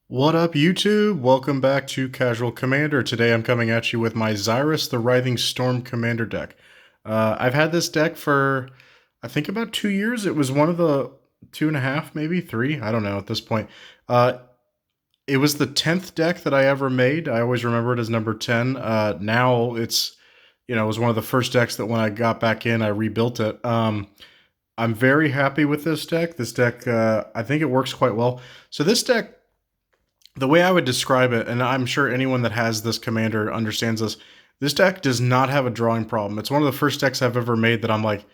What up, YouTube? Welcome back to Casual Commander. Today I'm coming at you with my Xyris the Writhing Storm Commander deck. I've had this deck for, I think, about 2 years. It was one of the two and a half, maybe three. I don't know at this point. Uh, it was the 10th deck that I ever made. I always remember it as number 10. Now it was one of the first decks that when I got back in, I rebuilt it. I'm very happy with this deck. This deck, I think it works quite well. So this deck, the way I would describe it, and I'm sure anyone that has this commander understands this deck does not have a drawing problem. It's one of the first decks I've ever made that I'm like,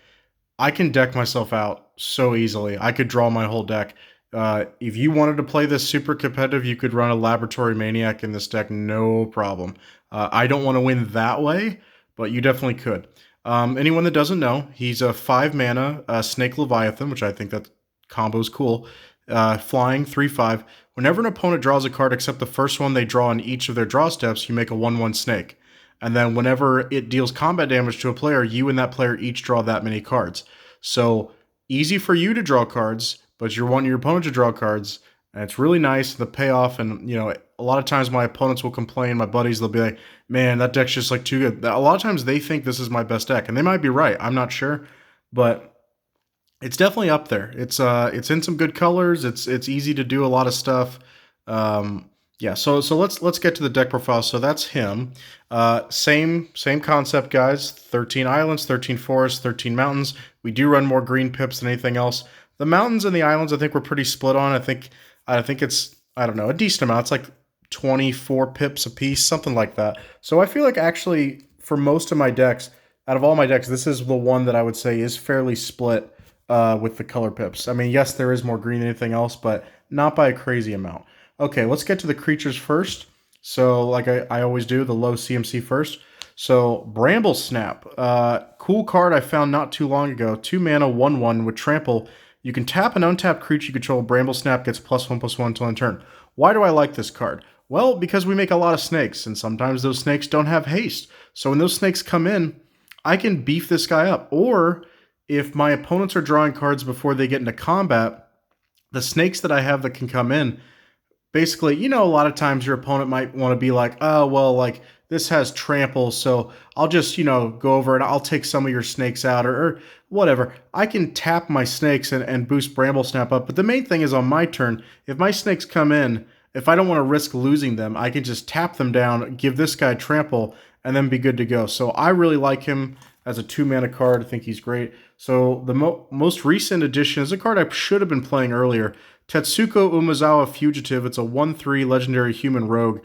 I can deck myself out so easily. I could draw my whole deck. If you wanted to play this super competitive, you could run a Laboratory Maniac in this deck, no problem. I don't want to win that way, but you definitely could. Anyone that doesn't know, he's a 5 mana Snake Leviathan, which I think that combo is cool. Flying 3/5. Whenever an opponent draws a card except the first one they draw in each of their draw steps, you make a 1/1 snake. And then whenever it deals combat damage to a player, you and that player each draw that many cards. So easy for you to draw cards, but you're wanting your opponent to draw cards. And it's really nice, the payoff. And, a lot of times my opponents will complain, my buddies, they'll be like, man, that deck's just like too good. A lot of times they think this is my best deck, and they might be right. I'm not sure. But it's definitely up there. It's in some good colors. It's easy to do a lot of stuff. Yeah. So let's get to the deck profile. So that's him. Same concept, guys. 13 islands, 13 forests, 13 mountains. We do run more green pips than anything else. The mountains and the islands, I think we're pretty split on. I think it's, I don't know, a decent amount. It's like 24 pips a piece, something like that. So I feel like actually for most of my decks, out of all my decks, this is the one that I would say is fairly split with the color pips. I mean, yes, there is more green than anything else, but not by a crazy amount. Okay, let's get to the creatures first. So, like I always do, the low CMC first. So, Bramble Snap. Cool card I found not too long ago. 2 mana, 1/1 with trample. You can tap an untapped creature you control. Bramble Snap gets +1/+1 until end turn. Why do I like this card? Well, because we make a lot of snakes, and sometimes those snakes don't have haste. So when those snakes come in, I can beef this guy up. Or if my opponents are drawing cards before they get into combat, the snakes that I have that can come in, basically, a lot of times your opponent might want to be like, oh, well, like this has trample, so I'll just, go over and I'll take some of your snakes out or whatever. I can tap my snakes and boost Bramble Snap up, but the main thing is on my turn, if my snakes come in, if I don't want to risk losing them, I can just tap them down, give this guy trample, and then be good to go. So I really like him as a 2 mana card. I think he's great. So the most recent addition is a card I should have been playing earlier. Tetsuko Umezawa Fugitive. It's a 1/3 legendary human rogue.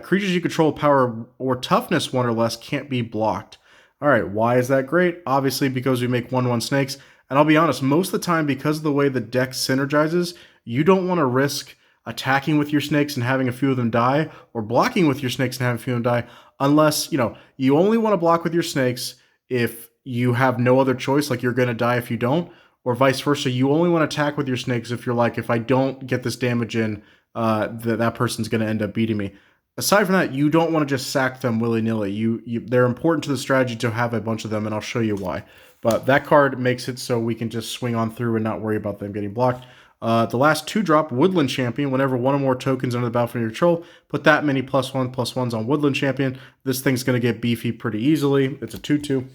Creatures you control power or toughness 1 or less can't be blocked. All right, why is that great? Obviously because we make 1/1 snakes. And I'll be honest, most of the time because of the way the deck synergizes, you don't want to risk attacking with your snakes and having a few of them die, or blocking with your snakes and having a few of them die, unless, you only want to block with your snakes if you have no other choice, like you're going to die if you don't, or vice versa. You only want to attack with your snakes if you're like, if I don't get this damage in, that person's going to end up beating me. Aside from that, you don't want to just sack them willy-nilly. They're important to the strategy to have a bunch of them, and I'll show you why. But that card makes it so we can just swing on through and not worry about them getting blocked. The last 2-drop, Woodland Champion. Whenever one or more tokens under the battlefield of your control, put that many +1/+1s on Woodland Champion. This thing's going to get beefy pretty easily. It's a 2/2.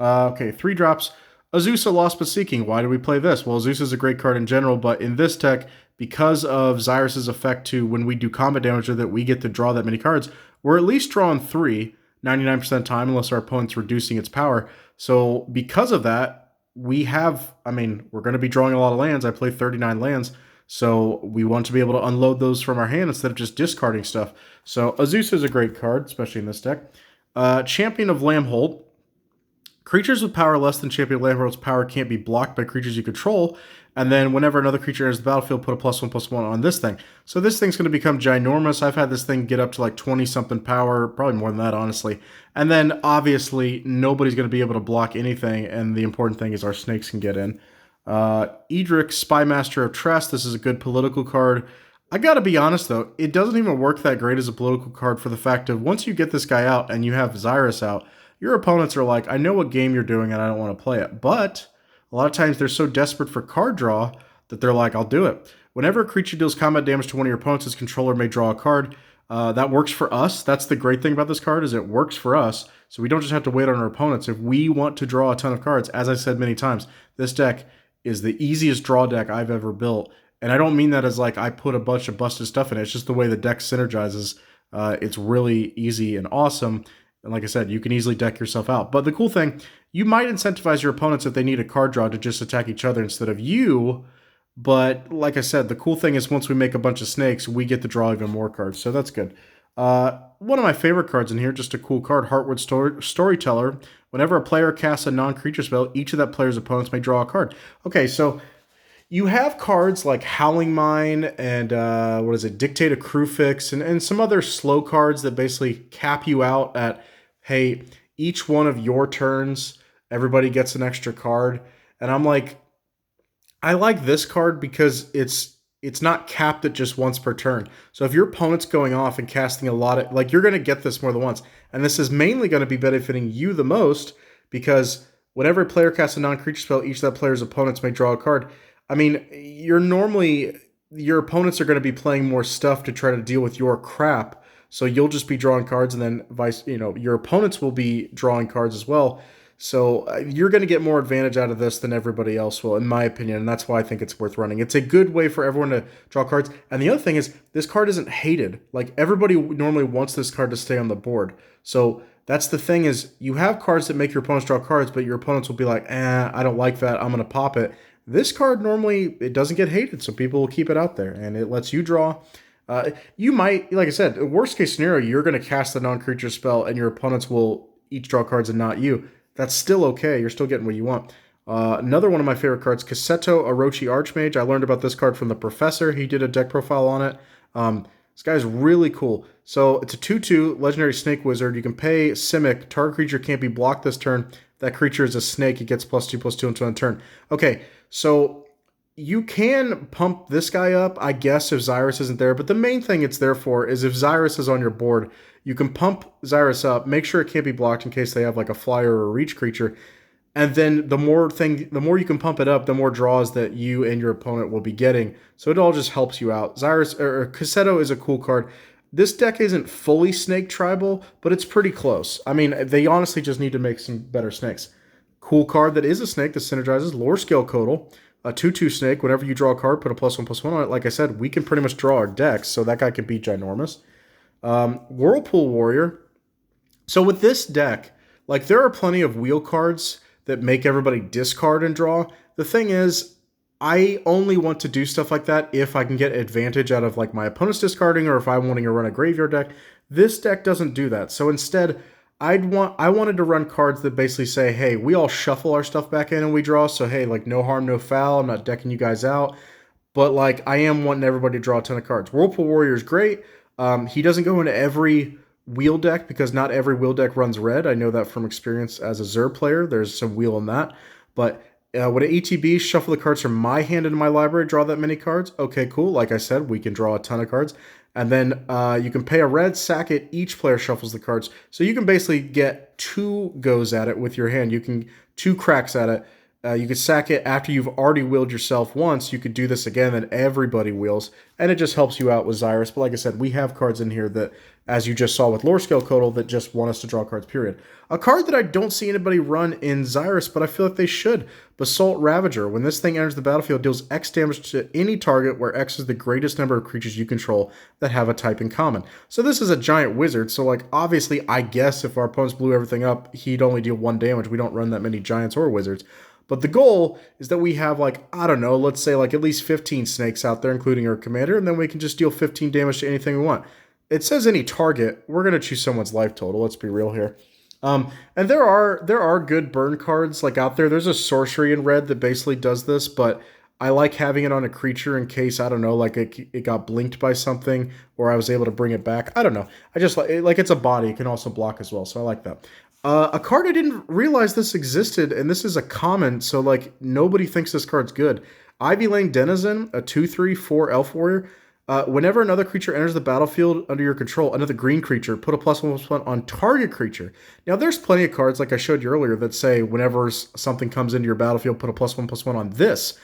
Okay, 3 drops. Azusa Lost But Seeking. Why do we play this? Well, Azusa is a great card in general, but in this deck, because of Xyris' effect to when we do combat damage with it, we get to draw that many cards. We're at least drawing 3, 99% of the time, unless our opponent's reducing its power. So because of that, we're going to be drawing a lot of lands. I play 39 lands, so we want to be able to unload those from our hand instead of just discarding stuff. So Azusa is a great card, especially in this deck. Champion of Lambhold. Creatures with power less than Champion of Lambhold's power can't be blocked by creatures you control, and then whenever another creature enters the battlefield, put a +1/+1 on this thing. So this thing's going to become ginormous. I've had this thing get up to like 20-something power, probably more than that, honestly. And then, obviously, nobody's going to be able to block anything, and the important thing is our snakes can get in. Edric, Spymaster of Trust. This is a good political card. I gotta be honest, though, it doesn't even work that great as a political card for the fact of once you get this guy out and you have Xyris out, your opponents are like, I know what game you're doing and I don't want to play it. But a lot of times they're so desperate for card draw that they're like, I'll do it. Whenever a creature deals combat damage to one of your opponents, its controller may draw a card. That works for us. That's the great thing about this card, is it works for us. So we don't just have to wait on our opponents. If we want to draw a ton of cards, as I said many times, this deck is the easiest draw deck I've ever built. And I don't mean that as like I put a bunch of busted stuff in it. It's just the way the deck synergizes. It's really easy and awesome. And like I said, you can easily deck yourself out. But the cool thing, you might incentivize your opponents if they need a card draw to just attack each other instead of you. But like I said, the cool thing is once we make a bunch of snakes, we get to draw even more cards. So that's good. One of my favorite cards in here, just a cool card, Heartwood Storyteller. Whenever a player casts a non-creature spell, each of that player's opponents may draw a card. Okay, so you have cards like Howling Mine and Dictate a Crucifix and some other slow cards that basically cap you out at, hey, each one of your turns, everybody gets an extra card. And I'm like, I like this card because it's not capped at just once per turn. So if your opponent's going off and casting a lot of, like, you're going to get this more than once. And this is mainly going to be benefiting you the most because whenever a player casts a non-creature spell, each of that player's opponents may draw a card. I mean, your opponents are going to be playing more stuff to try to deal with your crap. So you'll just be drawing cards, and then your opponents will be drawing cards as well. So you're going to get more advantage out of this than everybody else will, in my opinion, and that's why I think it's worth running. It's a good way for everyone to draw cards. And the other thing is, this card isn't hated. Like, everybody normally wants this card to stay on the board. So that's the thing, is you have cards that make your opponents draw cards, but your opponents will be like, I don't like that, I'm going to pop it. This card normally, it doesn't get hated, so people will keep it out there, and it lets you draw. You might, like I said, worst case scenario, you're going to cast the non-creature spell, and your opponents will each draw cards and not you. That's still okay. You're still getting what you want. Another one of my favorite cards, Cassetto Orochi Archmage. I learned about this card from the professor. He did a deck profile on it. This guy's really cool. So it's a 2/2 legendary snake wizard. You can pay Simic. Target creature can't be blocked this turn. That creature is a snake. It gets +2/+2 until end turn. Okay, so you can pump this guy up, I guess, if Xyris isn't there. But the main thing it's there for is if Xyris is on your board, you can pump Xyris up, make sure it can't be blocked in case they have like a flyer or a reach creature. And then the more you can pump it up, the more draws that you and your opponent will be getting. So it all just helps you out. Xyris or Cassetto is a cool card. This deck isn't fully snake tribal, but it's pretty close. I mean, they honestly just need to make some better snakes. Cool card that is a snake that synergizes, Lore Scale Codal. A 2/2 snake, whenever you draw a card, put a +1/+1 on it. Like I said, we can pretty much draw our decks, so that guy could be ginormous. Whirlpool Warrior. So with this deck, like, there are plenty of wheel cards that make everybody discard and draw. The thing is, I only want to do stuff like that if I can get advantage out of like my opponent's discarding, or if I'm wanting to run a graveyard deck. This deck doesn't do that. So instead, I wanted to run cards that basically say, hey, we all shuffle our stuff back in and we draw. So hey, like, no harm, no foul. I'm not decking you guys out. But like, I am wanting everybody to draw a ton of cards. Whirlpool Warrior is great. He doesn't go into every wheel deck because not every wheel deck runs red. I know that from experience as a Xur player. There's some wheel in that. But would an ETB shuffle the cards from my hand into my library, draw that many cards? Okay, cool. Like I said, we can draw a ton of cards. And then you can pay a red, sack it, each player shuffles the cards. So you can basically get 2 goes at it with your hand. You can 2 cracks at it. You could sack it after you've already wheeled yourself once. You could do this again, then everybody wheels. And it just helps you out with Xyris. But like I said, we have cards in here that, as you just saw with Lore Scale Codal, that just want us to draw cards, period. A card that I don't see anybody run in Xyris, but I feel like they should. Basalt Ravager. When this thing enters the battlefield, deals X damage to any target where X is the greatest number of creatures you control that have a type in common. So this is a giant wizard. So like, obviously, I guess if our opponents blew everything up, he'd only deal 1 damage. We don't run that many giants or wizards. But the goal is that we have, like, I don't know, let's say like at least 15 snakes out there, including our commander, and then we can just deal 15 damage to anything we want. It says any target. We're going to choose someone's life total. Let's be real here. And there are good burn cards like out there. There's a sorcery in red that basically does this, but I like having it on a creature in case, I don't know, like it got blinked by something, or I was able to bring it back. I don't know. I just like it's a body. It can also block as well, so I like that. A card I didn't realize this existed, and this is a common, so like nobody thinks this card's good. Ivy Lane Denizen, a 2/3/4 elf warrior. Whenever another creature enters the battlefield under your control, another green creature, put a +1/+1 on target creature. Now, there's plenty of cards, like I showed you earlier, that say whenever something comes into your battlefield, put a +1/+1 on this.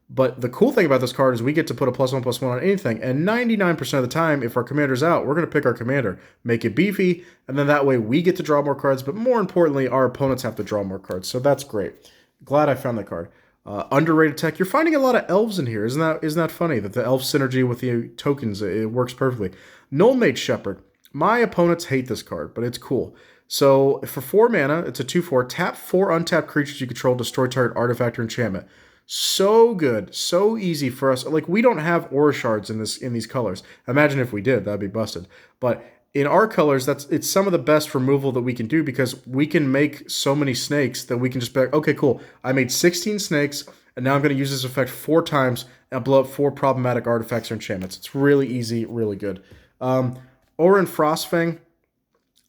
But the cool thing about this card is we get to put a +1/+1 on anything, and 99% of the time, if our commander's out, we're going to pick our commander, make it beefy, and then that way we get to draw more cards, but more importantly, our opponents have to draw more cards, so that's great. Glad I found that card. Underrated tech. You're finding a lot of elves in here. Isn't that funny that the elf synergy with the tokens, it works perfectly. Null Mage Shepherd. My opponents hate this card, but it's cool. So for 4 mana, it's a 2/4. Tap 4 untapped creatures you control, destroy target artifact or enchantment. So good, so easy for us. Like, we don't have aura shards in these colors. Imagine if we did, that'd be busted. But in our colors, it's some of the best removal that we can do because we can make so many snakes that we can just be like, okay, cool. I made 16 snakes, and now I'm going to use this effect 4 times and blow up 4 problematic artifacts or enchantments. It's really easy, really good. Orin Frostfang.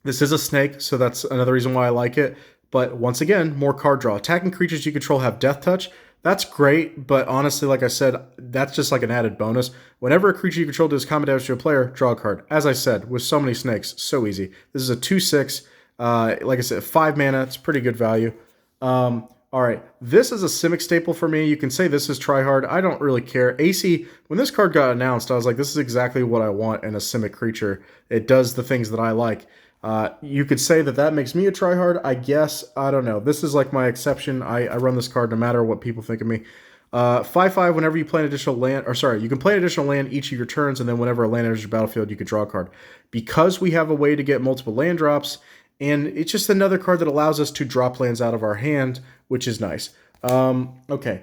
This is a snake, so that's another reason why I like it. But once again, more card draw. Attacking creatures you control have Death Touch. That's great, but honestly, like I said, that's just like an added bonus. Whenever a creature you control does combat damage to a player, draw a card. As I said, with so many snakes, so easy. This is a 2/6. Like I said, 5 mana. It's pretty good value. All right, this is a Simic staple for me. You can say this is tryhard. I don't really care. AC, when this card got announced, I was like, this is exactly what I want in a Simic creature. It does the things that I like. You could say that makes me a tryhard, I guess. I don't know. This is like my exception. I run this card no matter what people think of me. 5/5, whenever you play an additional land, or sorry, you can play an additional land each of your turns, and then whenever a land enters your battlefield, you can draw a card. Because we have a way to get multiple land drops, and it's just another card that allows us to drop lands out of our hand, which is nice. Okay.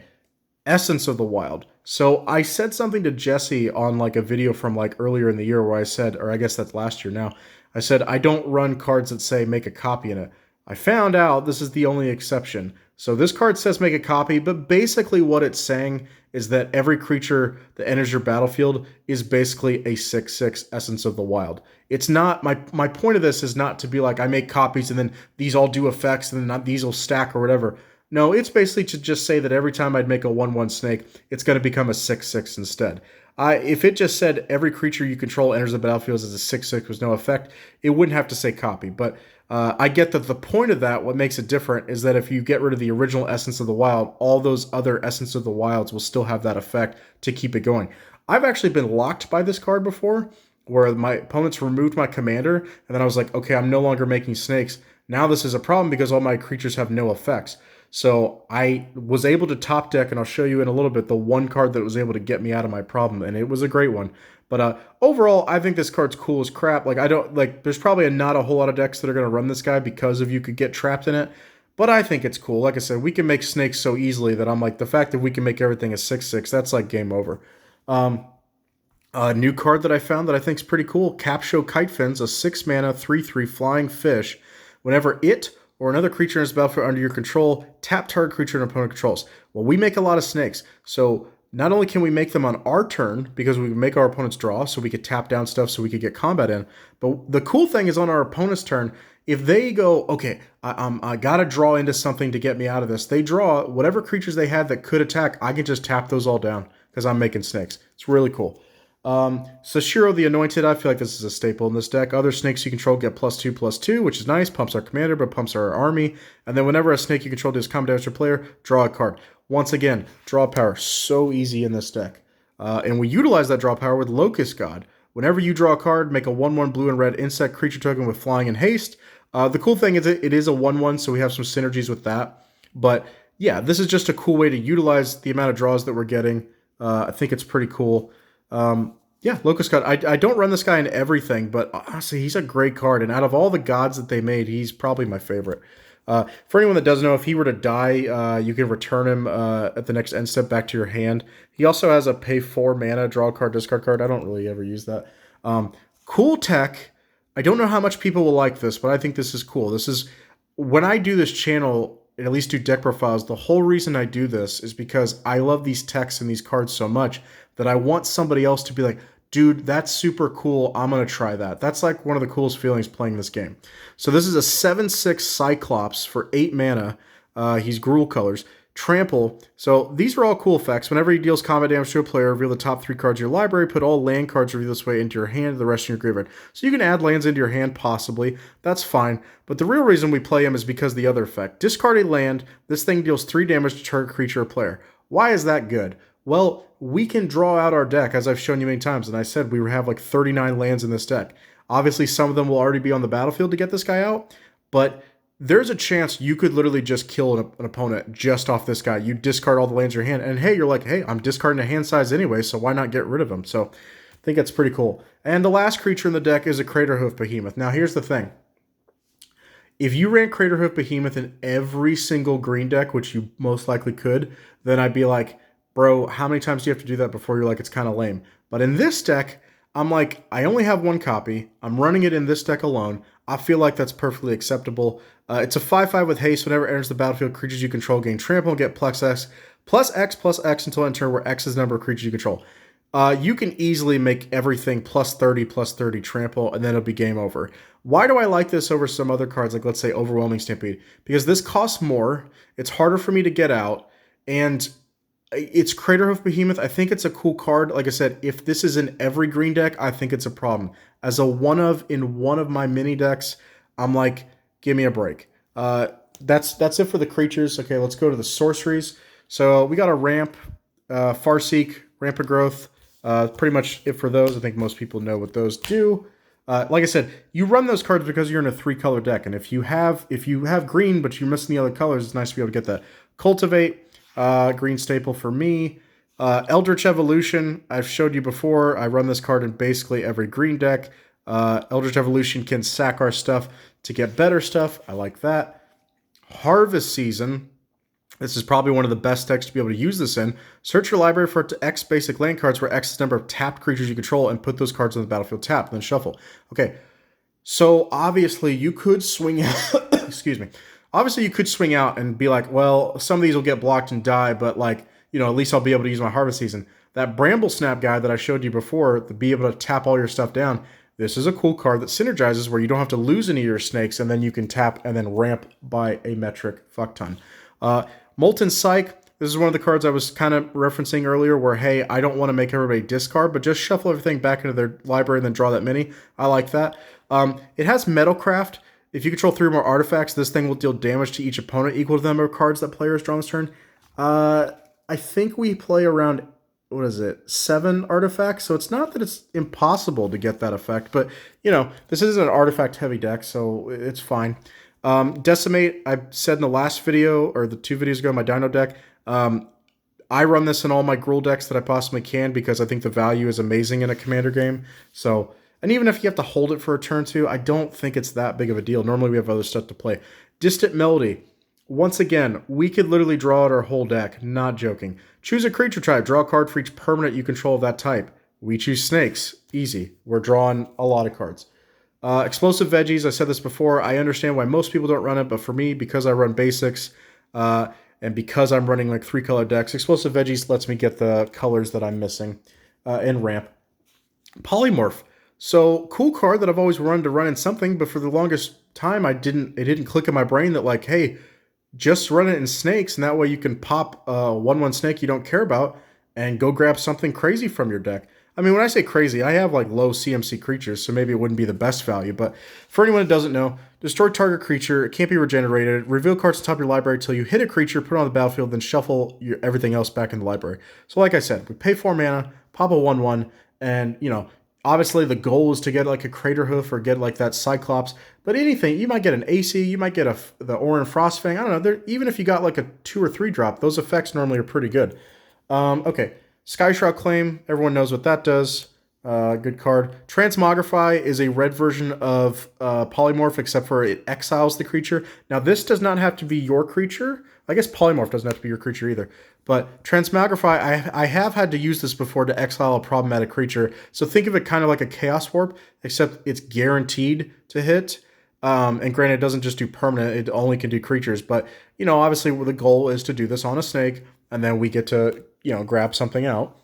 Essence of the Wild. So I said something to Jesse on like a video from like earlier in the year where I said, or I guess that's last year now, I said I don't run cards that say make a copy in it. I found out this is the only exception. So this card says make a copy, but basically what it's saying is that every creature that enters your battlefield is basically a 6/6 Essence of the Wild. It's not, my point of this is not to be like I make copies and then these all do effects and then these will stack or whatever. No, it's basically to just say that every time I'd make a 1/1 snake, it's going to become a 6/6 instead. If it just said every creature you control enters the battlefield as a 6/6 with no effect, it wouldn't have to say copy. But I get that the point of that, what makes it different, is that if you get rid of the original Essence of the Wild, all those other Essence of the Wilds will still have that effect to keep it going. I've actually been locked by this card before, where my opponents removed my commander, and then I was like, okay, I'm no longer making snakes. Now this is a problem because all my creatures have no effects. So I was able to top deck, and I'll show you in a little bit, the one card that was able to get me out of my problem, and it was a great one. But overall, I think this card's cool as crap. Like, I don't, like, there's probably not a whole lot of decks that are going to run this guy because of you could get trapped in it. But I think it's cool. Like I said, we can make snakes so easily that I'm like, the fact that we can make everything a 6/6, that's like game over. A new card that I found that I think is pretty cool, Capsho Kitefins, a 6 mana, 3/3 flying fish. Whenever it or another creature in its battlefield under your control, tap target creature an opponent controls. Well, we make a lot of snakes, so not only can we make them on our turn, because we can make our opponents draw, so we could tap down stuff so we could get combat in, but the cool thing is on our opponent's turn, if they go, okay, I gotta draw into something to get me out of this, they draw whatever creatures they had that could attack, I can just tap those all down, because I'm making snakes. It's really cool. Sashiro the Anointed, I feel like this is a staple in this deck. Other snakes you control get +2/+2, which is nice. Pumps our commander, but pumps our army. And then whenever a snake you control does combat damage to a player, draw a card. Once again, draw power. So easy in this deck. And we utilize that draw power with Locust God. Whenever you draw a card, make a 1/1 blue and red insect creature token with flying and haste. The cool thing is it is a 1/1, so we have some synergies with that. But yeah, this is just a cool way to utilize the amount of draws that we're getting. I think it's pretty cool. Yeah, Locust God. I don't run this guy in everything, but honestly, he's a great card. And out of all the gods that they made, he's probably my favorite. For anyone that doesn't know, if he were to die, you can return him at the next end step back to your hand. He also has a pay 4 mana, draw a card, discard card. I don't really ever use that. Cool tech. I don't know how much people will like this, but I think this is cool. This is, when I do this channel, and at least do deck profiles, the whole reason I do this is because I love these techs and these cards so much that I want somebody else to be like, dude, that's super cool. I'm going to try that. That's like one of the coolest feelings playing this game. So this is a 7/6 Cyclops for 8 mana. He's Gruul colors. Trample. So these are all cool effects. Whenever he deals combat damage to a player, reveal the top 3 cards of your library, put all land cards revealed this way into your hand, the rest in your graveyard. So you can add lands into your hand, possibly. That's fine. But the real reason we play him is because of the other effect. Discard a land. This thing deals 3 damage to target creature or player. Why is that good? Well, we can draw out our deck, as I've shown you many times, and I said we have like 39 lands in this deck. Obviously, some of them will already be on the battlefield to get this guy out, but there's a chance you could literally just kill an opponent just off this guy. You discard all the lands in your hand, and hey, you're like, hey, I'm discarding a hand size anyway, so why not get rid of him? So I think that's pretty cool. And the last creature in the deck is a Craterhoof Behemoth. Now, here's the thing. If you ran Craterhoof Behemoth in every single green deck, which you most likely could, then I'd be like, bro, how many times do you have to do that before you're like, it's kind of lame? But in this deck, I'm like, I only have one copy. I'm running it in this deck alone. I feel like that's perfectly acceptable. It's a 5/5 with haste. Whenever it enters the battlefield, creatures you control gain trample and get plus X until end turn, where X is the number of creatures you control. You can easily make everything plus 30 trample, and then it'll be game over. Why do I like this over some other cards, like let's say Overwhelming Stampede? Because this costs more, it's harder for me to get out, and it's Craterhoof Behemoth. I think it's a cool card. Like I said, if this is in every green deck, I think it's a problem. As a in one of my mini decks, I'm like, give me a break. That's it for the creatures. Okay, let's go to the sorceries. So we got a ramp, Farseek, Rampant Growth. Pretty much it for those. I think most people know what those do. Like I said, you run those cards because you're in a 3-color deck, and if you have green but you're missing the other colors, it's nice to be able to get that. Cultivate, green staple for me. Eldritch Evolution, I've showed you before. I run this card in basically every green deck. Eldritch Evolution can sack our stuff to get better stuff. I like that. Harvest Season. This is probably one of the best decks to be able to use this in. Search your library for X basic land cards, where X is the number of tapped creatures you control, and put those cards on the battlefield tapped, and then shuffle. Okay, so obviously you could swing out, excuse me. Obviously you could swing out and be like, well, some of these will get blocked and die, but like, you know, at least I'll be able to use my Harvest Season. That Bramble Snap guy that I showed you before, to be able to tap all your stuff down, this is a cool card that synergizes where you don't have to lose any of your snakes, and then you can tap and then ramp by a metric fuck ton. Molten Psyche, this is one of the cards I was kind of referencing earlier where, hey, I don't want to make everybody discard, but just shuffle everything back into their library and then draw that mini. I like that. It has Metalcraft. If you control 3 or more artifacts, this thing will deal damage to each opponent equal to the number of cards that players draw this turn. I think we play around, 7 artifacts, so it's not that it's impossible to get that effect, but, you know, this isn't an artifact-heavy deck, so it's fine. Decimate, I said in the last video, or the 2 videos ago, my Dino deck, I run this in all my Gruul decks that I possibly can because I think the value is amazing in a Commander game. So, and even if you have to hold it for a turn 2, I don't think it's that big of a deal. Normally we have other stuff to play. Distant Melody. Once again, we could literally draw out our whole deck, not joking. Choose a creature type, draw a card for each permanent you control of that type. We choose snakes, easy. We're drawing a lot of cards. Explosive Veggies, I said this before, I understand why most people don't run it, but for me, because I run basics, and because I'm running like 3-color decks, Explosive Veggies lets me get the colors that I'm missing, and ramp. Polymorph. So, cool card that I've always wanted to run in something, but for the longest time, it didn't click in my brain that like, hey, just run it in snakes, and that way you can pop a 1/1 snake you don't care about, and go grab something crazy from your deck. I mean, when I say crazy, I have like low CMC creatures, so maybe it wouldn't be the best value. But for anyone that doesn't know, destroy target creature. It can't be regenerated. Reveal cards to top of your library until you hit a creature, put it on the battlefield, then shuffle everything else back in the library. So like I said, we pay 4 mana, pop a 1/1, and, you know, obviously the goal is to get like a Craterhoof or get like that Cyclops. But anything, you might get an AC, you might get the Orin Frostfang. I don't know. Even if you got like a 2 or 3 drop, those effects normally are pretty good. Okay. Skyshroud Claim, everyone knows what that does. Good card. Transmogrify is a red version of Polymorph, except for it exiles the creature. Now, this does not have to be your creature. I guess Polymorph doesn't have to be your creature either. But Transmogrify, I have had to use this before to exile a problematic creature. So think of it kind of like a Chaos Warp, except it's guaranteed to hit. And granted, it doesn't just do permanent, it only can do creatures. But, you know, obviously the goal is to do this on a snake, and then we get to, you know, grab something out.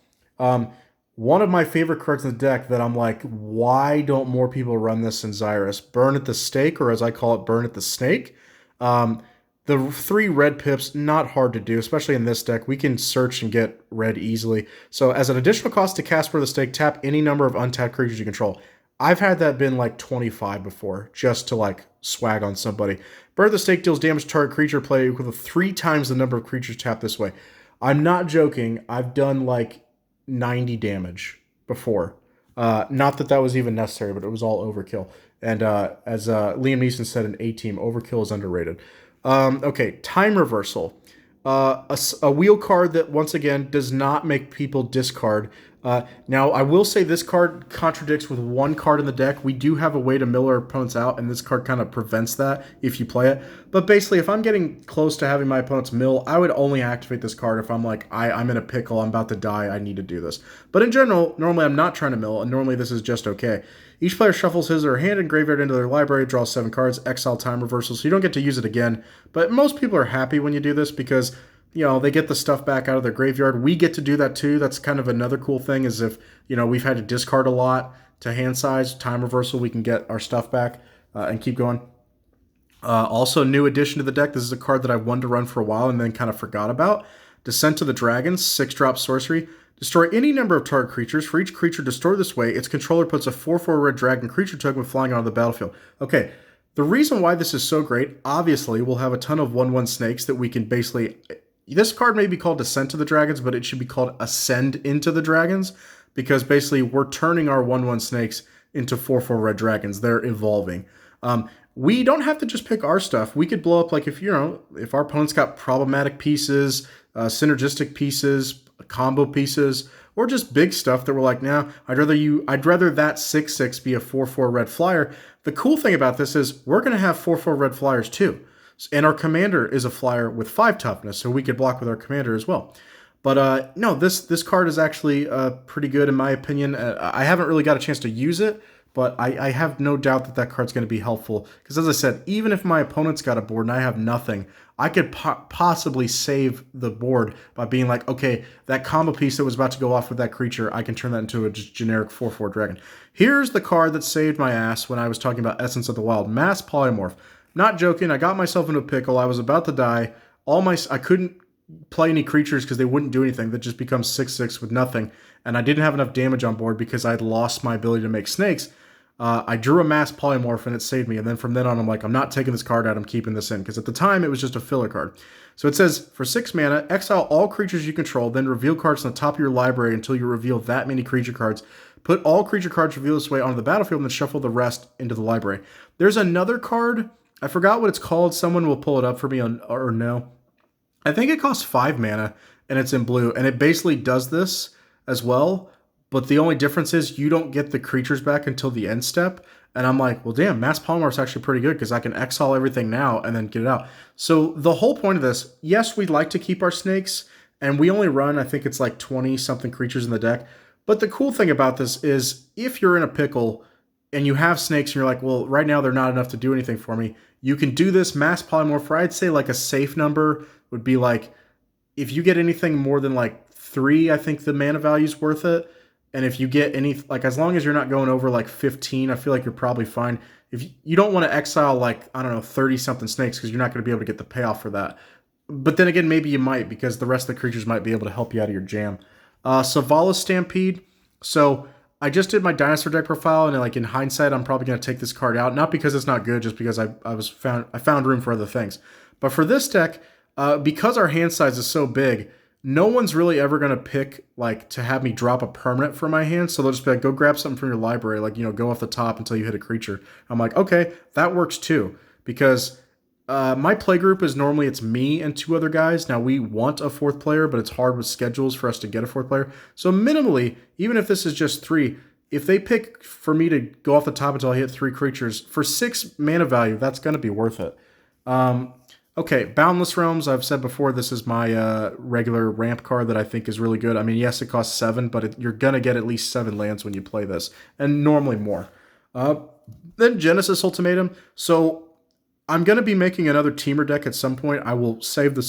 One of my favorite cards in the deck that I'm like, why don't more people run this in Xyris? Burn at the Stake, or as I call it, Burn at the Snake. The 3 red pips, not hard to do, especially in this deck. We can search and get red easily. So as an additional cost to cast Burn at the Stake, tap any number of untapped creatures you control. I've had that been like 25 before, just to like swag on somebody. Burn at the Stake deals damage to target creature play equal to 3 times the number of creatures tapped this way. I'm not joking. I've done like 90 damage before. Not that that was even necessary, but it was all overkill. And as Liam Neeson said in A-Team, overkill is underrated. Okay, time reversal. A wheel card that, once again, does not make people discard. Now, I will say this card contradicts with one card in the deck. We do have a way to mill our opponents out, and this card kind of prevents that if you play it. But basically, if I'm getting close to having my opponents mill, I would only activate this card if I'm like, I'm in a pickle, I'm about to die, I need to do this. But in general, normally I'm not trying to mill, and normally this is just okay. Each player shuffles his or her hand and graveyard into their library, draws 7 cards, exile time reversal, so you don't get to use it again. But most people are happy when you do this because, you know, they get the stuff back out of their graveyard. We get to do that too. That's kind of another cool thing, is if, you know, we've had to discard a lot to hand size, time reversal, we can get our stuff back and keep going. Also, new addition to the deck. This is a card that I wanted to run for a while and then kind of forgot about. Descent to the Dragons, 6-drop sorcery. Destroy any number of target creatures. For each creature destroyed this way, its controller puts a 4/4 red dragon creature token flying onto the battlefield. Okay, the reason why this is so great, obviously, we'll have a ton of 1/1 snakes that we can basically... This card may be called Descent to the Dragons, but it should be called Ascend into the Dragons, because basically we're turning our 1/1 snakes into 4/4 red dragons. They're evolving. We don't have to just pick our stuff. We could blow up, like, if, you know, if our opponent's got problematic pieces, synergistic pieces, combo pieces, or just big stuff that we're like, nah, I'd rather that 6/6 be a 4/4 red flyer. The cool thing about this is we're going to have 4/4 red flyers too. And our commander is a flyer with 5 toughness, so we could block with our commander as well. But no, this card is actually pretty good in my opinion. I haven't really got a chance to use it, but I have no doubt that that card's going to be helpful. Because as I said, even if my opponent's got a board and I have nothing, I could possibly save the board by being like, okay, that combo piece that was about to go off with that creature, I can turn that into a just generic 4/4 dragon. Here's the card that saved my ass when I was talking about Essence of the Wild. Mass Polymorph. Not joking, I got myself into a pickle. I was about to die. I couldn't play any creatures because they wouldn't do anything. That just becomes 6/6 with nothing. And I didn't have enough damage on board because I had lost my ability to make snakes. I drew a Mass Polymorph and it saved me. And then from then on, I'm like, I'm not taking this card out. I'm keeping this in. Because at the time, it was just a filler card. So it says, for 6 mana, exile all creatures you control, then reveal cards on the top of your library until you reveal that many creature cards. Put all creature cards revealed this way onto the battlefield and then shuffle the rest into the library. There's another card. I forgot what it's called. Someone will pull it up for me or no. I think it costs 5 mana and it's in blue. And it basically does this as well. But the only difference is you don't get the creatures back until the end step. And I'm like, well, damn, Mass Polymorph is actually pretty good because I can exile everything now and then get it out. So the whole point of this, yes, we'd like to keep our snakes. And we only run, I think it's like 20-something creatures in the deck. But the cool thing about this is if you're in a pickle and you have snakes and you're like, well, right now they're not enough to do anything for me, you can do this Mass Polymorph for, I'd say, like a safe number would be like, if you get anything more than like 3, I think the mana value is worth it. And if you get any, like, as long as you're not going over like 15, I feel like you're probably fine. If you don't want to exile like, I don't know, 30-something snakes because you're not going to be able to get the payoff for that. But then again, maybe you might because the rest of the creatures might be able to help you out of your jam. Savala's Stampede. So I just did my dinosaur deck profile, and like in hindsight, I'm probably going to take this card out. Not because it's not good, just because I found room for other things. But for this deck, because our hand size is so big, no one's really ever going to pick like to have me drop a permanent for my hand. So they'll just be like, go grab something from your library, like, you know, go off the top until you hit a creature. I'm like, okay, that works too. Because my play group is normally it's me and 2 other guys. Now we want a 4th player, but it's hard with schedules for us to get a 4th player. So minimally, even if this is just 3, if they pick for me to go off the top until I hit 3 creatures, for 6 mana value, that's going to be worth it. Okay, Boundless Realms, I've said before, this is my regular ramp card that I think is really good. I mean, yes, it costs 7, but you're going to get at least 7 lands when you play this, and normally more. Then Genesis Ultimatum. So I'm going to be making another Teamer deck at some point. I will save the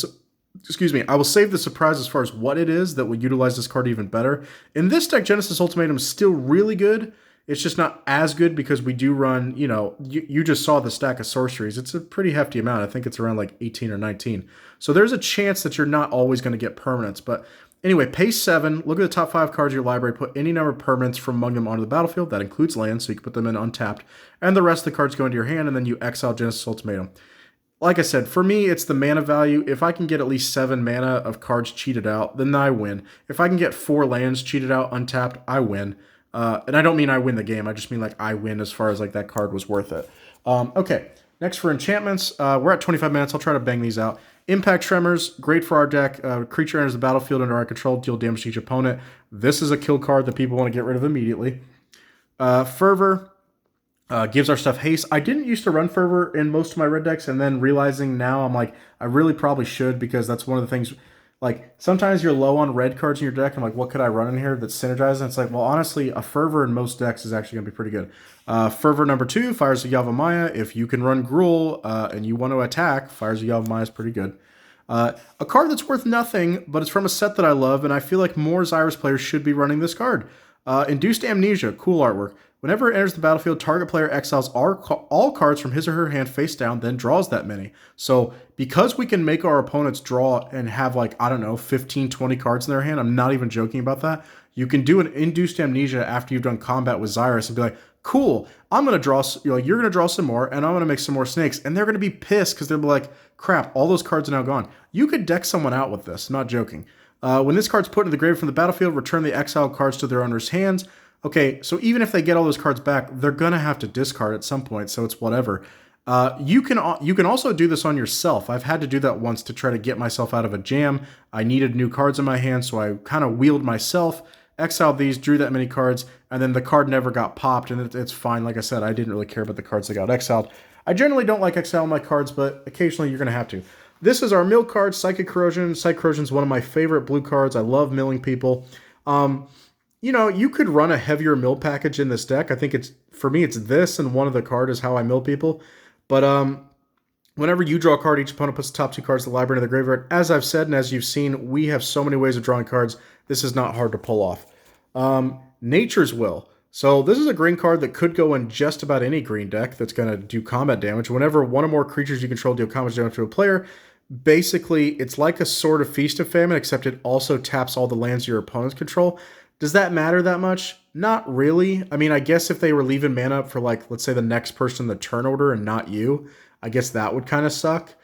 surprise as far as what it is that will utilize this card even better. In this deck, Genesis Ultimatum is still really good. It's just not as good because we do run, you know, you just saw the stack of sorceries. It's a pretty hefty amount. I think it's around like 18 or 19. So there's a chance that you're not always going to get permanents. But anyway, pay 7. Look at the top 5 cards of your library. Put any number of permanents from among them onto the battlefield. That includes lands, so you can put them in untapped. And the rest of the cards go into your hand, and then you exile Genesis Ultimatum. like I said, for me, it's the mana value. If I can get at least 7 mana of cards cheated out, then I win. If I can get 4 lands cheated out untapped, I win. And I don't mean I win the game. I just mean like I win as far as like that card was worth it. Okay, next for enchantments, we're at 25 minutes. I'll try to bang these out. Impact Tremors, great for our deck. Creature enters the battlefield under our control, deal damage to each opponent. This is a kill card that people want to get rid of immediately. Fervor. Gives our stuff haste. I didn't used to run Fervor in most of my red decks, and then realizing now I'm like, I really probably should, because that's one of the things, like, sometimes you're low on red cards in your deck. I'm like, what could I run in here that synergizes? And it's like, well, honestly, a Fervor in most decks is actually going to be pretty good. Fervor number 2 fires a Yavimaya. If you can run Gruul and you want to attack, fires a Yavimaya is pretty good. A card that's worth nothing, but it's from a set that I love, and I feel like more Xyris players should be running this card. Induced Amnesia, cool artwork. Whenever it enters the battlefield, target player exiles all cards from his or her hand face down, then draws that many. So because we can make our opponents draw and have, like, I don't know, 15, 20 cards in their hand, I'm not even joking about that, you can do an Induced Amnesia after you've done combat with Xyris and be like, cool, I'm going to draw, you're going to draw some more, and I'm going to make some more snakes. And they're going to be pissed because they'll be like, crap, all those cards are now gone. You could deck someone out with this, not joking. When this card's put into the grave from the battlefield, return the exiled cards to their owner's hands. Okay, so even if they get all those cards back, they're going to have to discard at some point, so it's whatever. You can also do this on yourself. I've had to do that once to try to get myself out of a jam. I needed new cards in my hand, so I kind of wheeled myself, exiled these, drew that many cards, and then the card never got popped, and it's fine. Like I said, I didn't really care about the cards that got exiled. I generally don't like exiling my cards, but occasionally you're going to have to. This is our mill card, Psychic Corrosion. Psychic Corrosion is one of my favorite blue cards. I love milling people. You know, you could run a heavier mill package in this deck. I think for me, it's this, and one of the card is how I mill people. But whenever you draw a card, each opponent puts the top 2 cards of the library in the graveyard. As I've said, and as you've seen, we have so many ways of drawing cards. This is not hard to pull off. Nature's Will. So this is a green card that could go in just about any green deck that's going to do combat damage. Whenever one or more creatures you control deal combat damage to a player, basically, it's like a sort of Feast of Famine, except it also taps all the lands your opponents control. Does that matter that much? Not really. I mean, I guess if they were leaving mana up for, like, let's say the next person in the turn order and not you, I guess that would kind of suck.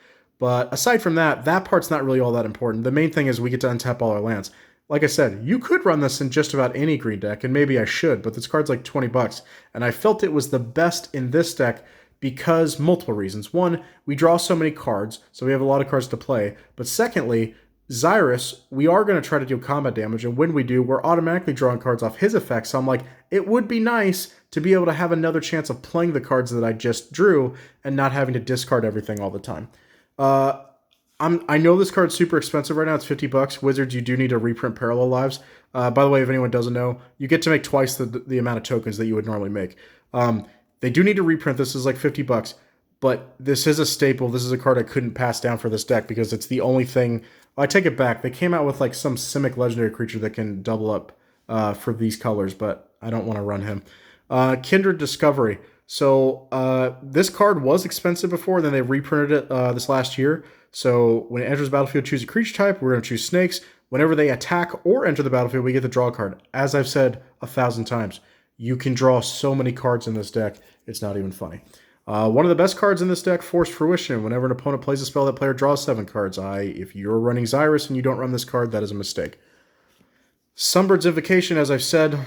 But aside from that, that part's not really all that important. The main thing is we get to untap all our lands. Like I said, you could run this in just about any green deck, and maybe I should, but this card's like $20, and I felt it was the best in this deck because multiple reasons. One, we draw so many cards, so we have a lot of cards to play. But secondly, Xyris, we are going to try to do combat damage, and when we do, we're automatically drawing cards off his effects. So I'm like, it would be nice to be able to have another chance of playing the cards that I just drew and not having to discard everything all the time. I know this card's super expensive right now. It's $50. Wizards, you do need to reprint Parallel Lives. By the way, if anyone doesn't know, you get to make twice the amount of tokens that you would normally make. They do need to reprint. This is like $50. But this is a staple. This is a card I couldn't pass down for this deck because it's the only thing. I take it back. They came out with like some Simic legendary creature that can double up for these colors, but I don't want to run him. Kindred Discovery. So this card was expensive before, then they reprinted it this last year. So when it enters the battlefield, choose a creature type. We're going to choose snakes. Whenever they attack or enter the battlefield, we get to draw a card. As I've said 1,000 times, you can draw so many cards in this deck, it's not even funny. One of the best cards in this deck, Forced Fruition. Whenever an opponent plays a spell, that player draws 7 cards. If you're running Xyris and you don't run this card, that is a mistake. Sunbird's Invocation, as I've said,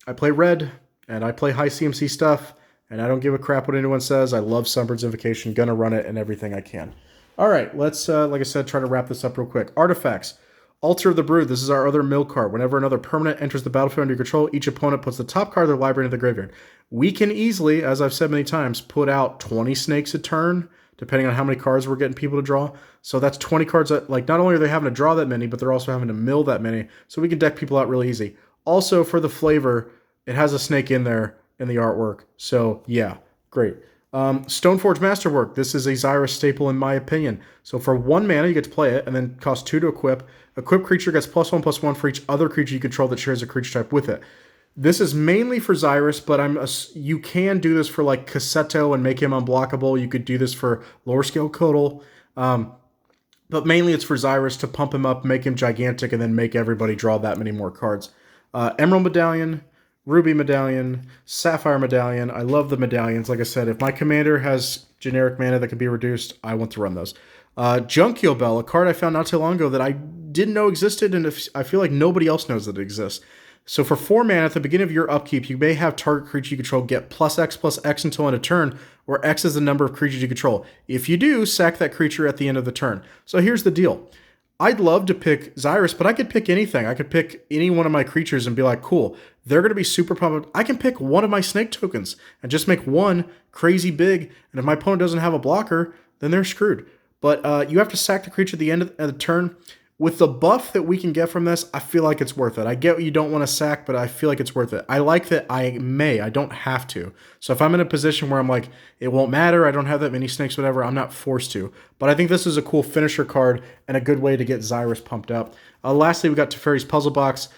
I play red, and I play high CMC stuff, and I don't give a crap what anyone says. I love Sunbird's Invocation, gonna run it and everything I can. All right, let's, like I said, try to wrap this up real quick. Artifacts. Altar of the Brood. This is our other mill card. Whenever another permanent enters the battlefield under your control, each opponent puts the top card of their library into the graveyard. We can easily, as I've said many times, put out 20 snakes a turn, depending on how many cards we're getting people to draw. So that's 20 cards that, like, not only are they having to draw that many, but they're also having to mill that many. So we can deck people out really easy. Also, for the flavor, it has a snake in there in the artwork. So, yeah, great. Stoneforge Masterwork. This is a Xyris staple in my opinion. So for 1 mana, you get to play it, and then cost 2 to equip. Equip creature gets +1/+1 for each other creature you control that shares a creature type with it. This is mainly for Xyris, but you can do this for like Cassetto and make him unblockable. You could do this for lower scale Codal. But mainly it's for Xyris to pump him up, make him gigantic, and then make everybody draw that many more cards. Emerald Medallion. Ruby Medallion, Sapphire Medallion. I love the medallions. Like I said, if my commander has generic mana that can be reduced, I want to run those. Junkiel Bell, a card I found not too long ago that I didn't know existed, and I feel like nobody else knows that it exists. So for 4 mana, at the beginning of your upkeep, you may have target creature you control get +X until end of turn, where X is the number of creatures you control. If you do, sack that creature at the end of the turn. So here's the deal. I'd love to pick Xyris, but I could pick anything. I could pick any one of my creatures and be like, cool, they're going to be super pumped. I can pick one of my snake tokens and just make one crazy big, and if my opponent doesn't have a blocker, then they're screwed. But you have to sack the creature at the end of the turn. With the buff that we can get from this, I feel like it's worth it. I get what you don't want to sack, but I feel like it's worth it. I like that I don't have to. So if I'm in a position where I'm like, it won't matter, I don't have that many snakes, whatever, I'm not forced to. But I think this is a cool finisher card and a good way to get Xyris pumped up. Lastly, we got Teferi's Puzzle Box.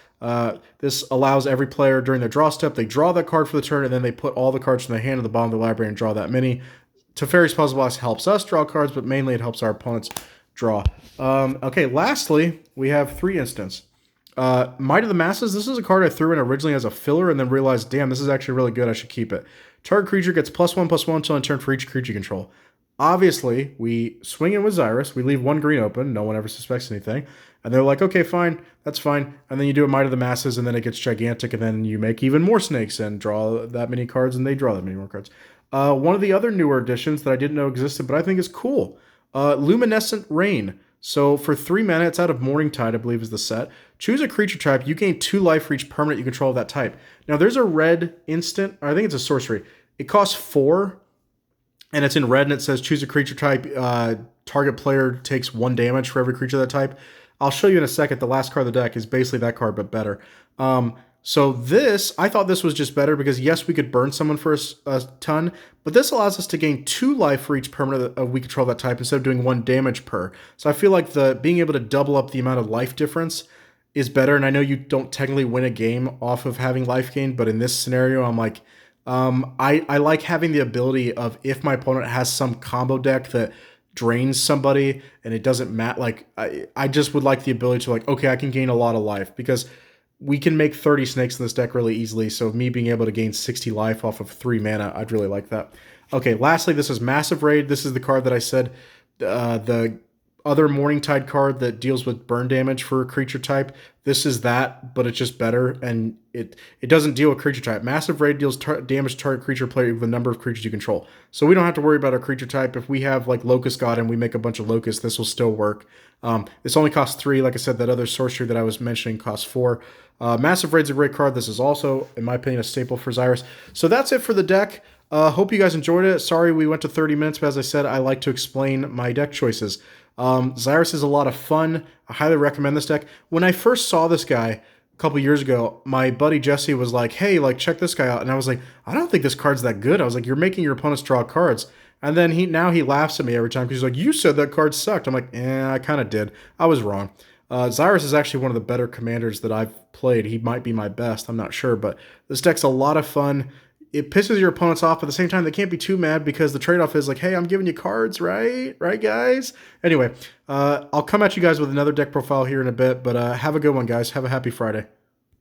This allows every player during their draw step, they draw that card for the turn, and then they put all the cards from their hand at the bottom of the library and draw that many. Teferi's Puzzle Box helps us draw cards, but mainly it helps our opponents draw. Okay, lastly, we have 3 instants. Might of the Masses, this is a card I threw in originally as a filler and then realized, damn, this is actually really good, I should keep it. Target creature gets +1/+1 until end turn for each creature you control. Obviously, we swing in with Xyris, we leave 1 green open, no one ever suspects anything, and they're like, okay, fine, that's fine, and then you do a Might of the Masses, and then it gets gigantic, and then you make even more snakes and draw that many cards, and they draw that many more cards. One of the other newer additions that I didn't know existed, but I think is cool, Luminescent Rain. So for 3 mana, it's out of Morningtide, I believe is the set. Choose a creature type. You gain 2 life for each permanent you control of that type. Now there's a red instant, or I think it's a sorcery. It costs 4, and it's in red, and it says choose a creature type. Target player takes 1 damage for every creature of that type. I'll show you in a second. The last card of the deck is basically that card, but better. So this, I thought this was just better because yes, we could burn someone for a ton, but this allows us to gain 2 life for each permanent we control that type instead of doing 1 damage per. So I feel like being able to double up the amount of life difference is better. And I know you don't technically win a game off of having life gain, but in this scenario, I'm like, I like having the ability of if my opponent has some combo deck that drains somebody and it doesn't matter. Like I just would like the ability to like, okay, I can gain a lot of life because we can make 30 snakes in this deck really easily, so me being able to gain 60 life off of 3 mana, I'd really like that. Okay, lastly, this is Massive Raid. This is the card that I said, the other Morningtide card that deals with burn damage for a creature type. This is that, but it's just better, and it doesn't deal with creature type. Massive Raid deals damage to target creature player with the number of creatures you control. So we don't have to worry about our creature type. If we have like Locust God and we make a bunch of Locusts, this will still work. This only costs 3. Like I said, that other sorcery that I was mentioning costs 4. Massive Raid's a great card. This is also, in my opinion, a staple for Xyris. So that's it for the deck. Hope you guys enjoyed it. Sorry we went to 30 minutes, but as I said, I like to explain my deck choices. Xyris is a lot of fun. I highly recommend this deck. When I first saw this guy a couple years ago, my buddy Jesse was like, hey, like check this guy out. And I was like, I don't think this card's that good. I was like, you're making your opponents draw cards. And then he laughs at me every time because he's like, you said that card sucked. I'm like, I kind of did. I was wrong. Xyris is actually one of the better commanders that I've played. He might be my best. I'm not sure. But this deck's a lot of fun. It pisses your opponents off, but at the same time, they can't be too mad because the trade-off is like, hey, I'm giving you cards, right? Right, guys? Anyway, I'll come at you guys with another deck profile here in a bit, but have a good one, guys. Have a happy Friday.